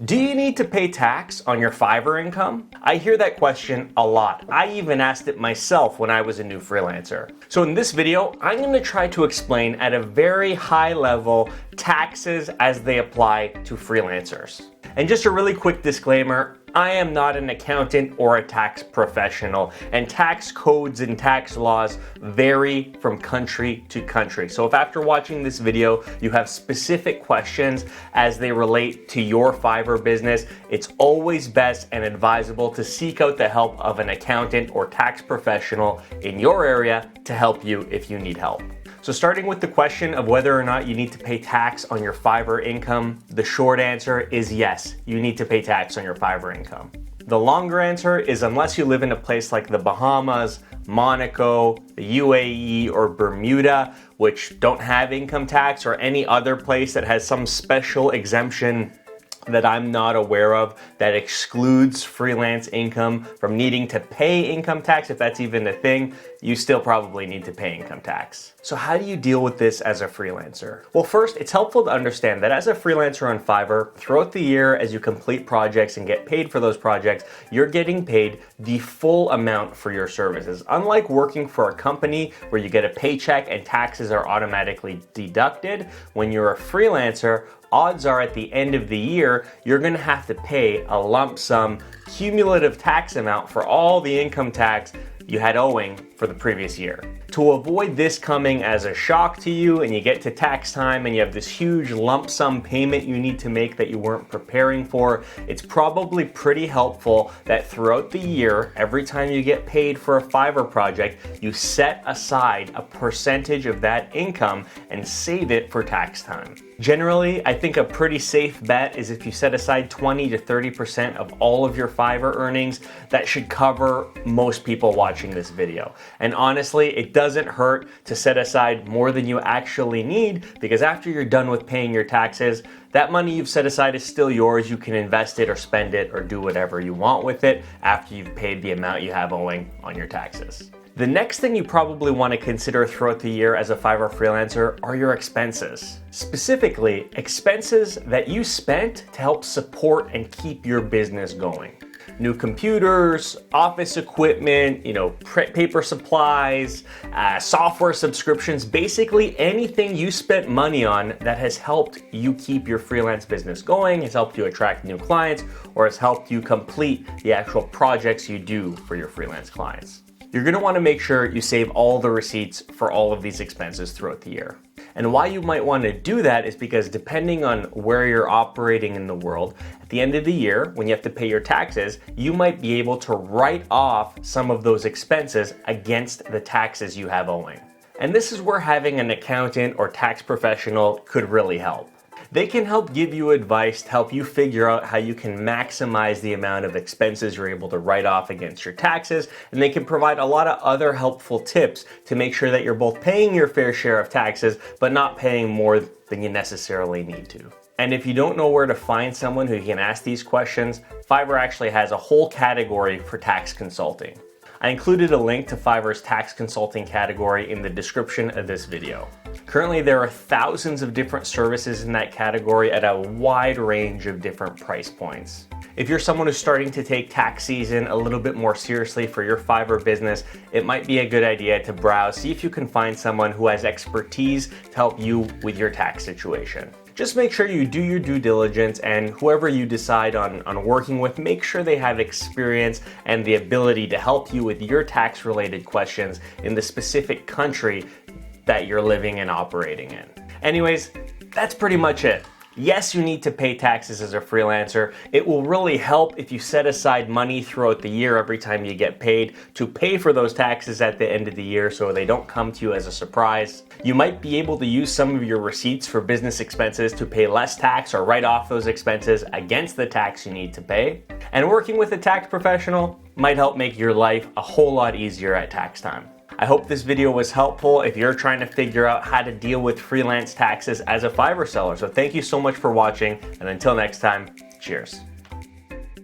Do you need to pay tax on your Fiverr income? I hear that question a lot. I even asked it myself when I was a new freelancer. So in this video, I'm going to try to explain at a very high level taxes as they apply to freelancers. And just a really quick disclaimer, I am not an accountant or a tax professional, and tax codes and tax laws vary from country to country. So if after watching this video you have specific questions as they relate to your Fiverr business, it's always best and advisable to seek out the help of an accountant or tax professional in your area to help you if you need help. So starting with the question of whether or not you need to pay tax on your Fiverr income, the short answer is yes, you need to pay tax on your Fiverr income. The longer answer is unless you live in a place like the Bahamas, Monaco, the UAE, or Bermuda, which don't have income tax, or any other place that has some special exemption that I'm not aware of that excludes freelance income from needing to pay income tax, if that's even a thing, you still probably need to pay income tax. So how do you deal with this as a freelancer? Well, first, it's helpful to understand that as a freelancer on Fiverr, throughout the year as you complete projects and get paid for those projects, you're getting paid the full amount for your services. Unlike working for a company where you get a paycheck and taxes are automatically deducted, when you're a freelancer, odds are at the end of the year, you're gonna have to pay a lump sum cumulative tax amount for all the income tax you had owing for the previous year. To avoid this coming as a shock to you and you get to tax time and you have this huge lump sum payment you need to make that you weren't preparing for, it's probably pretty helpful that throughout the year, every time you get paid for a Fiverr project, you set aside a percentage of that income and save it for tax time. Generally, I think a pretty safe bet is if you set aside 20 to 30% of all of your Fiverr earnings, that should cover most people watching this video. And honestly, it doesn't hurt to set aside more than you actually need, because after you're done with paying your taxes, that money you've set aside is still yours. You can invest it or spend it or do whatever you want with it after you've paid the amount you have owing on your taxes. The next thing you probably want to consider throughout the year as a Fiverr freelancer are your expenses. Specifically, expenses that you spent to help support and keep your business going. New computers, office equipment, paper supplies, software subscriptions, basically anything you spent money on that has helped you keep your freelance business going, has helped you attract new clients, or has helped you complete the actual projects you do for your freelance clients. You're gonna wanna make sure you save all the receipts for all of these expenses throughout the year. And why you might wanna do that is because depending on where you're operating in the world, at the end of the year, when you have to pay your taxes, you might be able to write off some of those expenses against the taxes you have owing. And this is where having an accountant or tax professional could really help. They can help give you advice to help you figure out how you can maximize the amount of expenses you're able to write off against your taxes, and they can provide a lot of other helpful tips to make sure that you're both paying your fair share of taxes, but not paying more than you necessarily need to. And if you don't know where to find someone who can ask these questions, Fiverr actually has a whole category for tax consulting. I included a link to Fiverr's tax consulting category in the description of this video. Currently, there are thousands of different services in that category at a wide range of different price points. If you're someone who's starting to take tax season a little bit more seriously for your Fiverr business, it might be a good idea to browse, see if you can find someone who has expertise to help you with your tax situation. Just make sure you do your due diligence, and whoever you decide on working with, make sure they have experience and the ability to help you with your tax related questions in the specific country that you're living and operating in. Anyways, that's pretty much it. Yes, you need to pay taxes as a freelancer. It will really help if you set aside money throughout the year every time you get paid to pay for those taxes at the end of the year so they don't come to you as a surprise. You might be able to use some of your receipts for business expenses to pay less tax or write off those expenses against the tax you need to pay. And working with a tax professional might help make your life a whole lot easier at tax time. I hope this video was helpful if you're trying to figure out how to deal with freelance taxes as a Fiverr seller. So thank you so much for watching, and until next time, cheers.